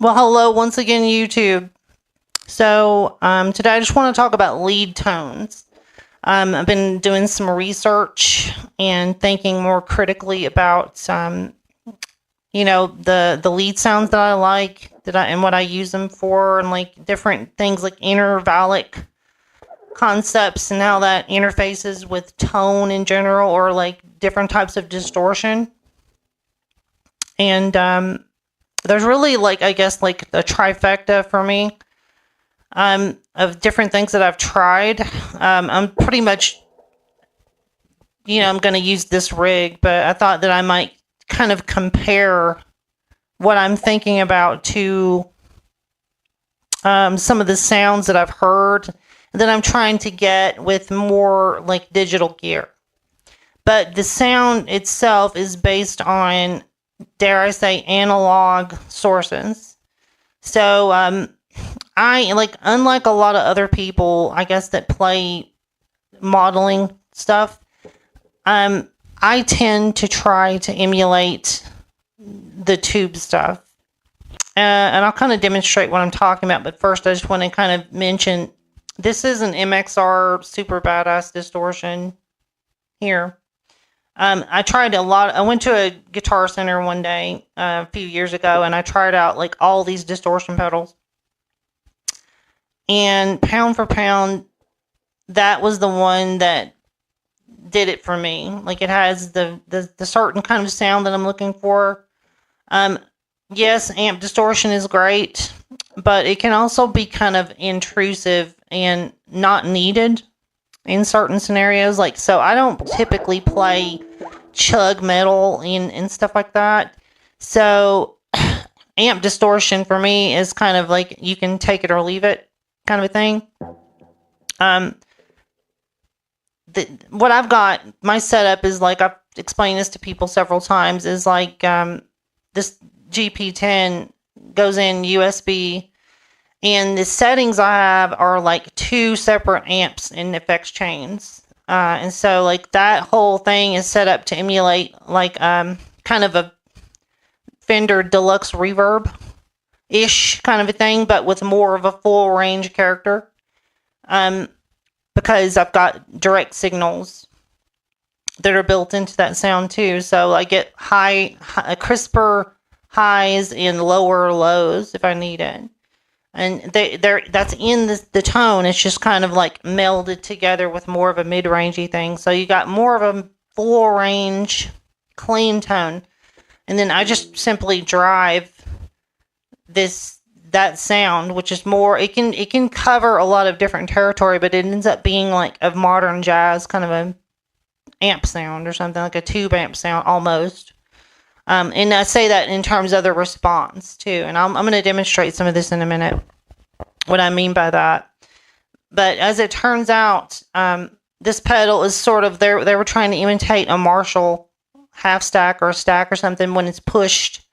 Well, hello once again, YouTube. So today I just want to talk about lead tones. I've been doing some research and thinking more critically about the lead sounds that I like and what I use them for, and like different things like intervallic concepts and how that interfaces with tone in general, or like different types of distortion. And there's really, like, I guess, like a trifecta for me. of different things that I've tried. I'm pretty much, I'm going to use this rig, but I thought that I might kind of compare what I'm thinking about to some of the sounds that I've heard that I'm trying to get with more like digital gear. But the sound itself is based on, dare I say, analog sources. So I like, unlike a lot of other people, I guess, that play modeling stuff, I tend to try to emulate the tube stuff. And I'll kind of demonstrate what I'm talking about. But first, I just want to kind of mention, this is an MXR super badass distortion here. I tried a lot. I went to a Guitar Center one day a few years ago, and I tried out like all these distortion pedals. And pound for pound, that was the one that did it for me. Like, it has the certain kind of sound that I'm looking for. Yes, amp distortion is great, but it can also be kind of intrusive and not needed in certain scenarios. Like, so I don't typically play chug metal and stuff like that. So amp distortion for me is kind of like, you can take it or leave it kind of a thing. What I've got, my setup is like, I've explained this to people several times, is like this GP10 goes in USB, and the settings I have are like 2 separate amps and effects chains. And so like that whole thing is set up to emulate like kind of a Fender Deluxe Reverb-ish kind of a thing, but with more of a full range character. Because I've got direct signals that are built into that sound too. So I get crisper highs and lower lows if I need it. And that's in the tone. It's just kind of like melded together with more of a mid-rangey thing. So you got more of a full range, clean tone. And then I just simply drive that sound, which is more, it can cover a lot of different territory, but it ends up being like a modern jazz kind of a amp sound or something, like a tube amp sound almost. And I say that in terms of the response too. And I'm going to demonstrate some of this in a minute, what I mean by that. But as it turns out, this pedal is sort of, they were trying to imitate a Marshall half stack or a stack or something when it's pushed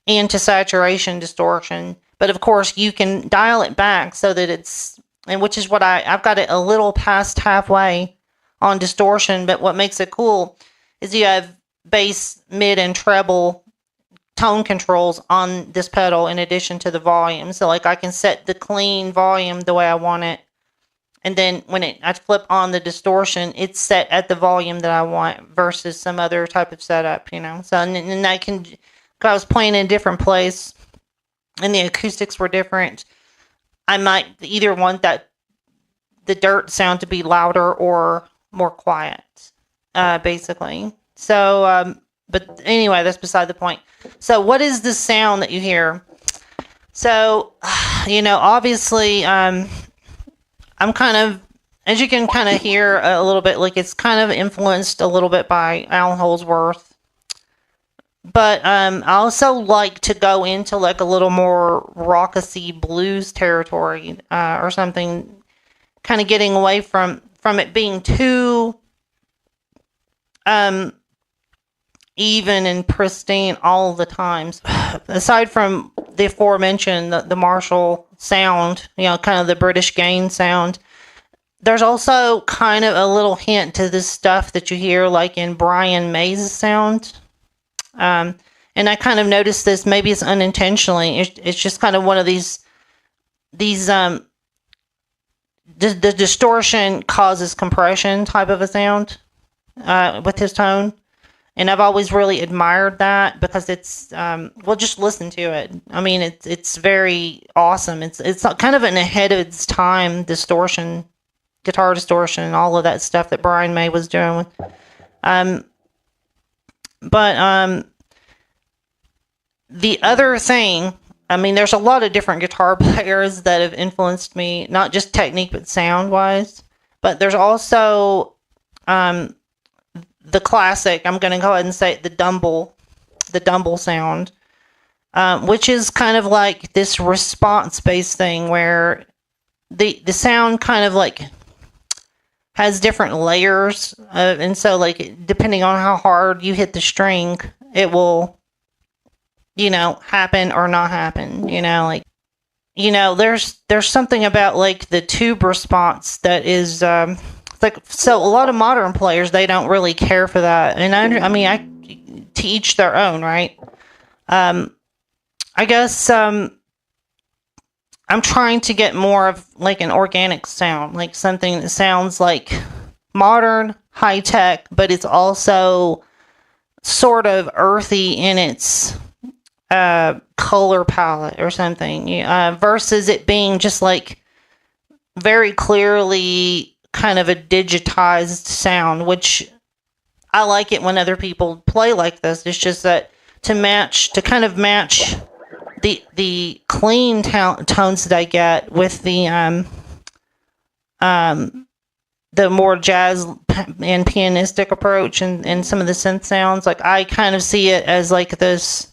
into saturation distortion. But of course, you can dial it back so that it's, and which is what I've got it a little past halfway on distortion. But what makes it cool is you have bass, mid, and treble tone controls on this pedal in addition to the volume. So like I can set the clean volume the way I want it. And then when I flip on the distortion, it's set at the volume that I want versus some other type of setup, So, and I can, I was playing in a different place and the acoustics were different. I might either want the dirt sound to be louder or more quiet, basically. So, but anyway, that's beside the point. So what is the sound that you hear? So, obviously, I'm kind of, as you can kind of hear a little bit, like it's kind of influenced a little bit by Alan Holdsworth. But I also like to go into like a little more raucousy blues territory or something, kind of getting away from it being too even and pristine all the times. Aside from the aforementioned, the Marshall sound, kind of the British gain sound, there's also kind of a little hint to this stuff that you hear like in Brian May's sound. And I kind of noticed this, maybe it's unintentionally, it's just kind of one of these the distortion causes compression type of a sound with his tone. And I've always really admired that because it's, just listen to it. I mean, it's very awesome. It's kind of an ahead of its time distortion, guitar distortion, and all of that stuff that Brian May was doing. The other thing I mean, there's a lot of different guitar players that have influenced me, not just technique, but sound-wise. But there's also the classic, I'm going to go ahead and say it, the Dumble sound, which is kind of like this response-based thing where the sound kind of like has different layers, and so like depending on how hard you hit the string, it will, happen or not happen. There's something about like the tube response that is so a lot of modern players, they don't really care for that, and I mean, to each their own, right? I guess I'm trying to get more of like an organic sound, like something that sounds like modern, high tech, but it's also sort of earthy in its color palette or something, versus it being just like very clearly kind of a digitized sound, which I like it when other people play like this. It's just that to kind of match the clean tones that I get with the more jazz and pianistic approach and some of the synth sounds. Like, I kind of see it as like this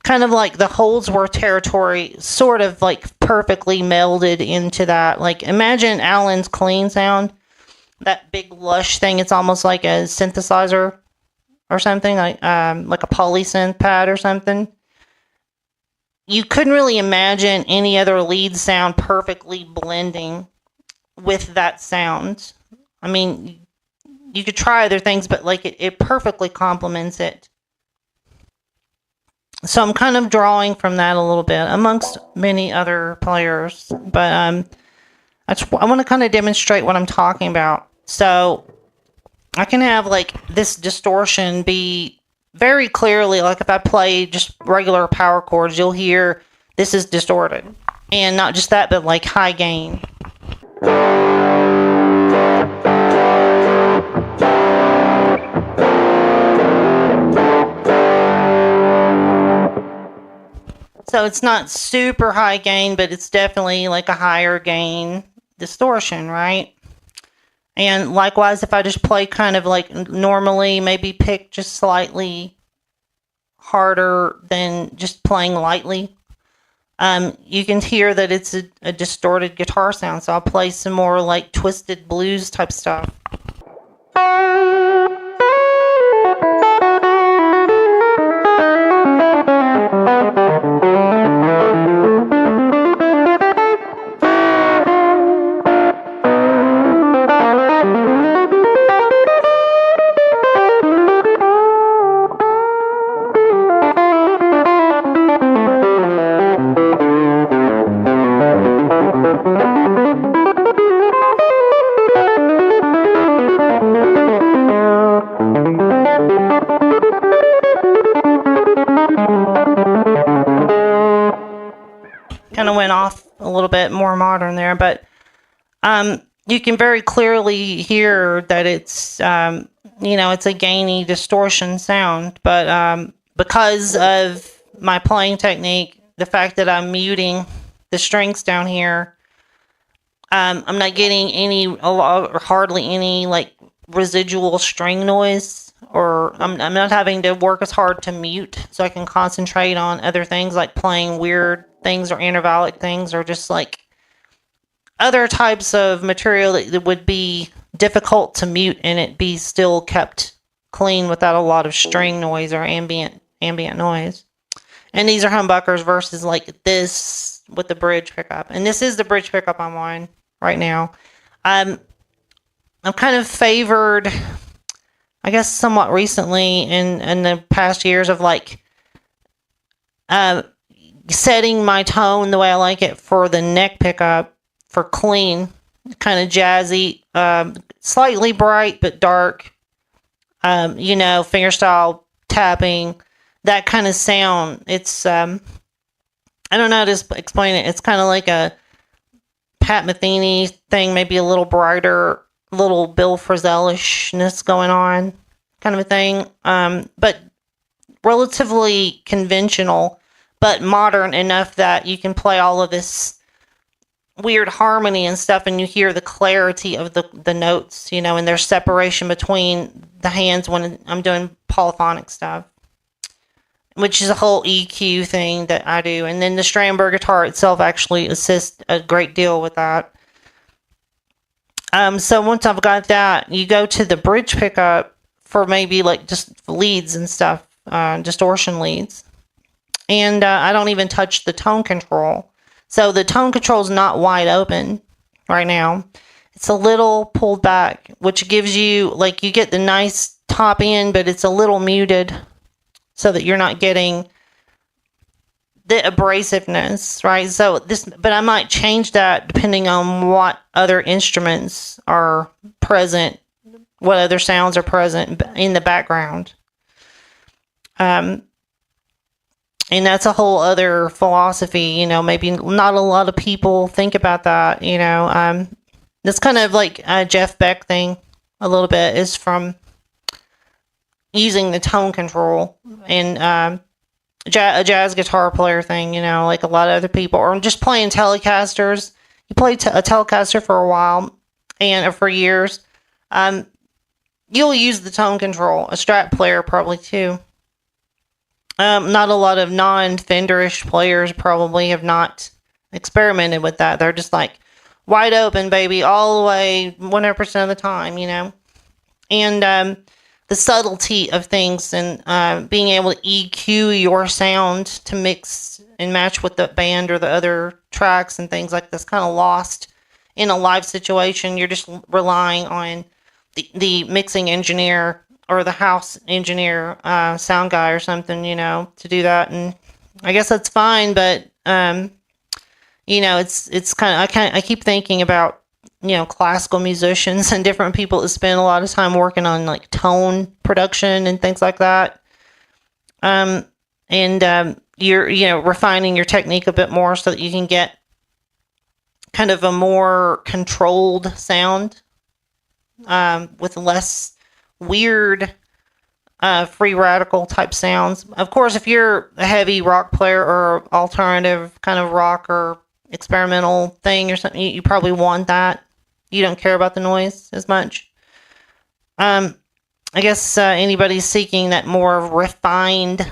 kind of like the Holdsworth territory, sort of like perfectly melded into that. Like, imagine Alan's clean sound, that big lush thing. It's almost like a synthesizer or something, like a polysynth pad or something. You couldn't really imagine any other lead sound perfectly blending with that sound. I mean, you could try other things, but like it perfectly complements it. So I'm kind of drawing from that a little bit, amongst many other players. But I want to kind of demonstrate what I'm talking about. So I can have like this distortion be very clearly, like if I play just regular power chords, you'll hear this is distorted. And not just that, but like high gain. So it's not super high gain, but it's definitely like a higher gain distortion, right? And likewise, if I just play kind of like normally, maybe pick just slightly harder than just playing lightly, you can hear that it's a distorted guitar sound. So I'll play some more like twisted blues type stuff. Kind of went off a little bit more modern there, but you can very clearly hear that it's it's a gainy distortion sound, but because of my playing technique, the fact that I'm muting the strings down here, I'm not getting hardly any like residual string noise, or I'm not having to work as hard to mute, so I can concentrate on other things like playing weird things or intervallic things, or just like other types of material that would be difficult to mute and it be still kept clean without a lot of string noise or ambient noise. And these are humbuckers versus like this with the bridge pickup. And this is the bridge pickup I'm on right now. I'm kind of favored, I guess, somewhat recently in the past years of like setting my tone the way I like it for the neck pickup for clean, kind of jazzy, slightly bright but dark, fingerstyle tapping, that kind of sound. It's I don't know how to explain it. It's kind of like a Pat Metheny thing, maybe a little brighter, little Bill Frisell-ishness going on, kind of a thing, but relatively conventional, but modern enough that you can play all of this weird harmony and stuff, and you hear the clarity of the notes, and there's separation between the hands when I'm doing polyphonic stuff, which is a whole EQ thing that I do. And then the Strandberg guitar itself actually assists a great deal with that. So once I've got that, you go to the bridge pickup for maybe like just leads and stuff, distortion leads. And I don't even touch the tone control. So the tone control is not wide open right now. It's a little pulled back, which gives you, like, you get the nice top end, but it's a little muted so that you're not getting the abrasiveness, right? So but I might change that depending on what other instruments are present, what other sounds are present in the background. And that's a whole other philosophy, maybe not a lot of people think about that, That's kind of like a Jeff Beck thing, a little bit, is from using the tone control and a jazz guitar player thing, like a lot of other people, or just playing Telecasters. You play a Telecaster for a while or for years, you'll use the tone control. A Strat player probably too. Not a lot of non-Fenderish players probably have not experimented with that. They're just like wide open, baby, all the way 100% of the time, And the subtlety of things and being able to EQ your sound to mix and match with the band or the other tracks and things like this, kind of lost in a live situation. You're just relying on the mixing engineer or the house engineer, sound guy or something, to do that. And I guess that's fine, but it's kind of, I keep thinking about, classical musicians and different people that spend a lot of time working on like tone production and things like that. You're refining your technique a bit more so that you can get kind of a more controlled sound, with less weird, free radical type sounds. Of course, if you're a heavy rock player or alternative kind of rock or experimental thing or something, you probably want that. You don't care about the noise as much. I guess anybody's seeking that more refined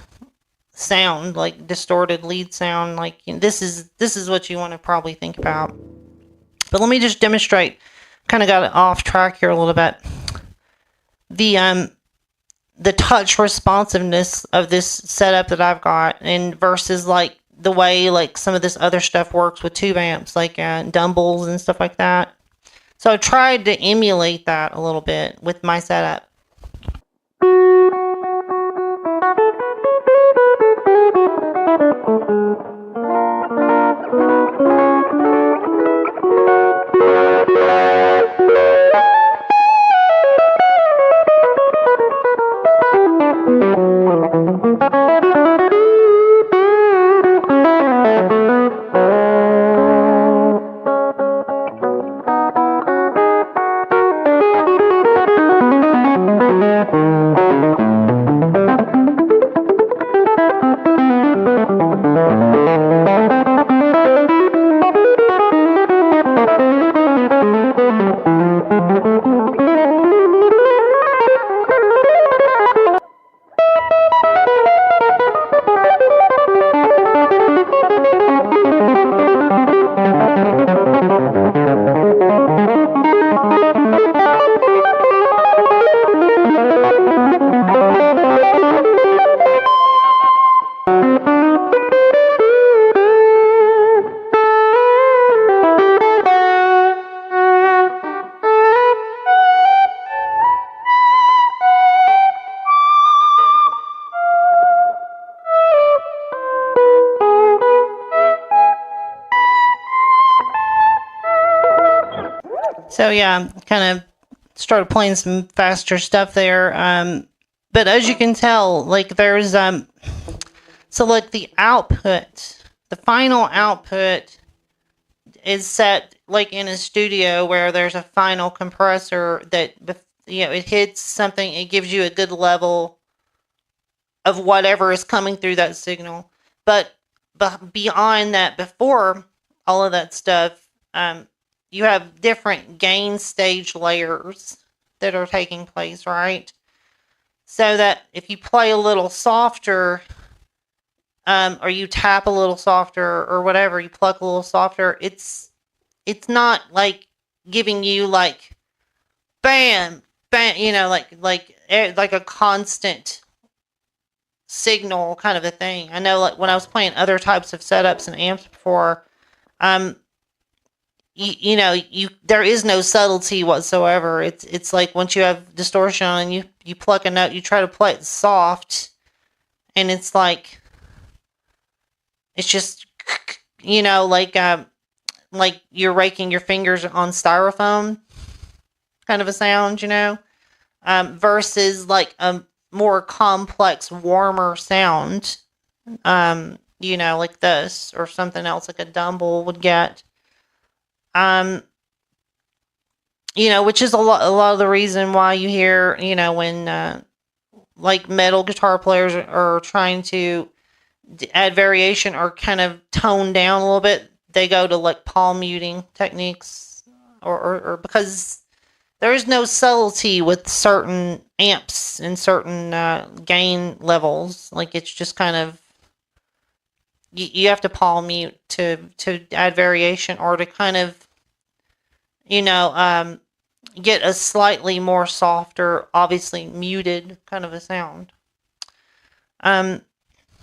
sound, like distorted lead sound, like this is what you want to probably think about. But let me just demonstrate. Kind of got off track here a little bit. The touch responsiveness of this setup that I've got, and versus like the way like some of this other stuff works with tube amps, like Dumbles and stuff like that. So I tried to emulate that a little bit with my setup. So yeah, kind of started playing some faster stuff there. But as you can tell, like there's so like the output, the final output is set like in a studio where there's a final compressor that it hits something, it gives you a good level of whatever is coming through that signal. But beyond that, before all of that stuff, you have different gain stage layers that are taking place, right? So that if you play a little softer, or you tap a little softer, or whatever, you pluck a little softer, it's not like giving you like bam, bam, like a constant signal kind of a thing. I know, like when I was playing other types of setups and amps before, um, there is no subtlety whatsoever. It's like once you have distortion on, you pluck a note, you try to play it soft, and it's like it's just like you're raking your fingers on styrofoam kind of a sound, versus like a more complex, warmer sound, like this or something else like a Dumble would get. Which is a lot of the reason why you hear, when like metal guitar players are trying to add variation or kind of tone down a little bit, they go to like palm muting techniques, or because there is no subtlety with certain amps and certain gain levels. Like it's just kind of you have to palm mute to add variation, or to kind of get a slightly more softer, obviously muted kind of a sound.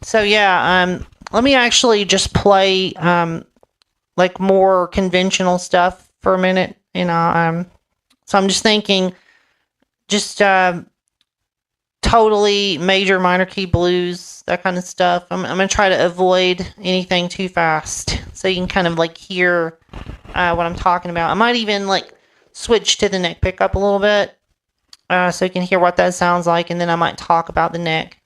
So yeah, let me actually just play like more conventional stuff for a minute. So I'm just thinking, just totally major, minor key blues, that kind of stuff. I'm gonna try to avoid anything too fast, so you can kind of like hear what I'm talking about. I might even like switch to the neck pickup a little bit, so you can hear what that sounds like, and then I might talk about the neck.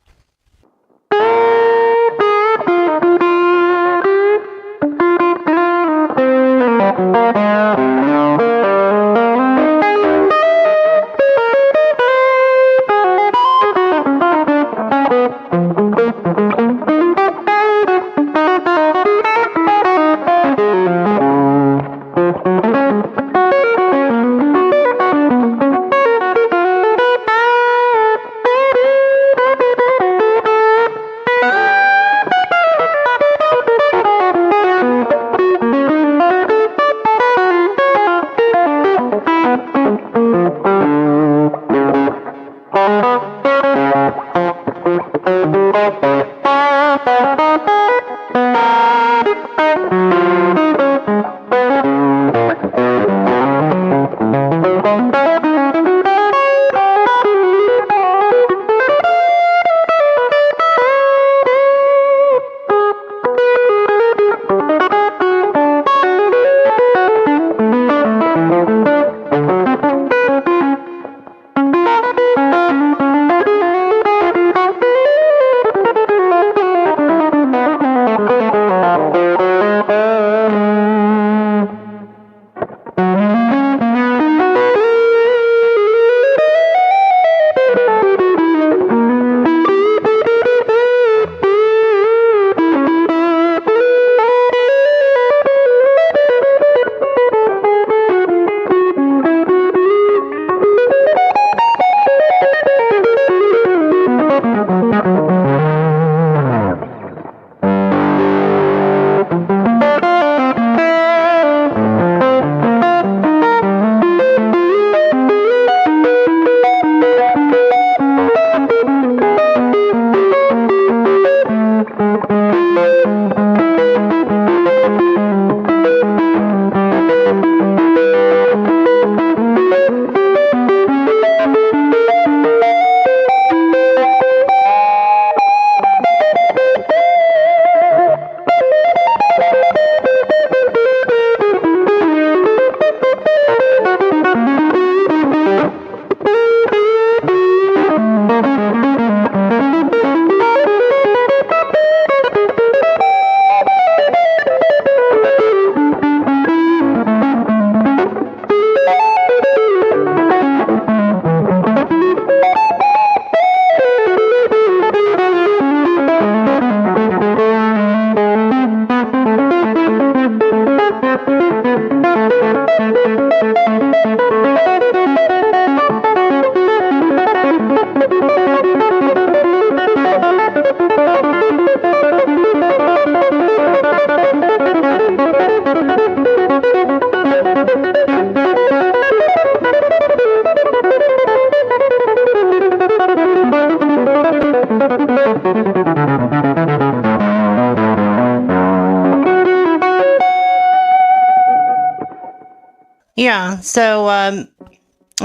Yeah, so I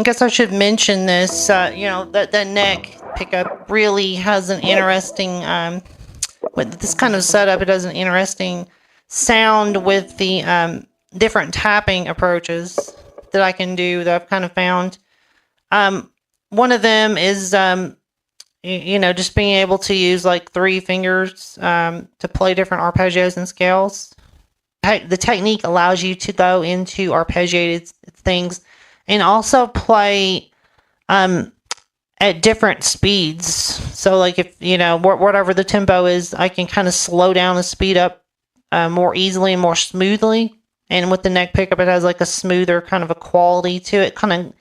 guess I should mention this. That the neck pickup really has an interesting, with this kind of setup, it has an interesting sound with the different tapping approaches that I can do that I've kind of found. One of them is, just being able to use like 3 fingers to play different arpeggios and scales. The technique allows you to go into arpeggiated things and also play at different speeds. So like if, whatever the tempo is, I can kind of slow down and speed up more easily and more smoothly. And with the neck pickup, it has like a smoother kind of a quality to it, kind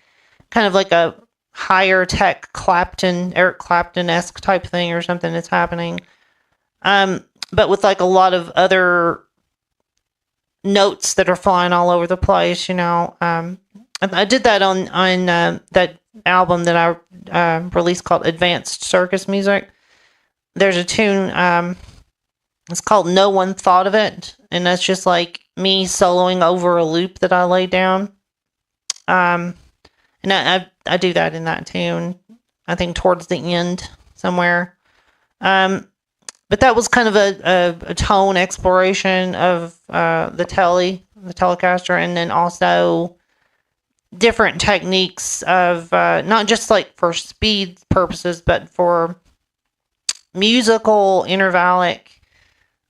of like a higher tech Eric Clapton-esque type thing or something that's happening. But with like a lot of other notes that are flying all over the place, I did that on that album that I released called Advanced Circus Music. There's a tune, it's called No One Thought of It, and that's just like me soloing over a loop that I laid down. And I do that in that tune, I think towards the end somewhere. But that was kind of a tone exploration of the Telecaster, and then also different techniques of not just like for speed purposes, but for musical, intervallic,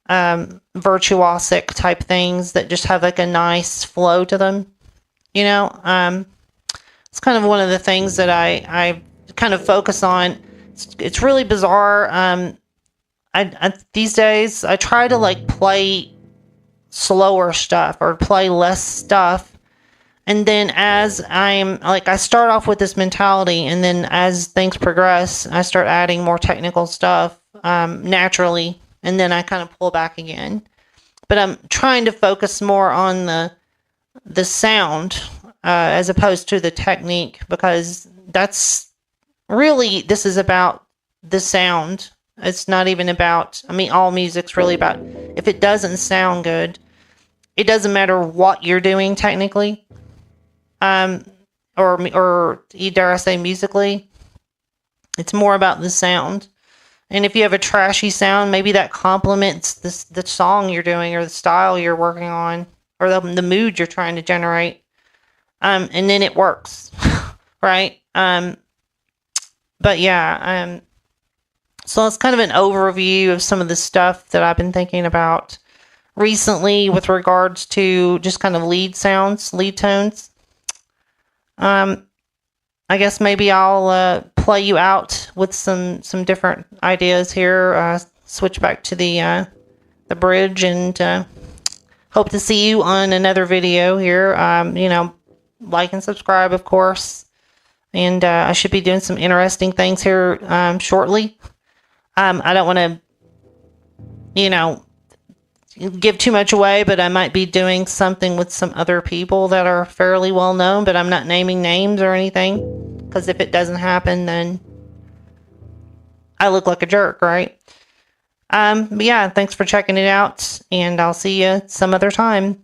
virtuosic type things that just have like a nice flow to them. It's kind of one of the things that I kind of focus on. It's really bizarre. I these days I try to like play slower stuff or play less stuff, and then as I start off with this mentality, and then as things progress, I start adding more technical stuff naturally, and then I kind of pull back again. But I'm trying to focus more on the sound as opposed to the technique, because that's really, this is about the sound. It's not even about, all music's really about, if it doesn't sound good, it doesn't matter what you're doing technically, or dare I say musically, it's more about the sound. And if you have a trashy sound, maybe that complements the song you're doing, or the style you're working on, or the mood you're trying to generate. And then it works, right? But yeah, so it's kind of an overview of some of the stuff that I've been thinking about recently with regards to just kind of lead tones. I guess maybe I'll play you out with some different ideas here. Switch back to the bridge, and hope to see you on another video here. Like and subscribe, of course. And I should be doing some interesting things here shortly. I don't want to, give too much away, but I might be doing something with some other people that are fairly well known, but I'm not naming names or anything, because if it doesn't happen, then I look like a jerk, right? But yeah, thanks for checking it out, and I'll see you some other time.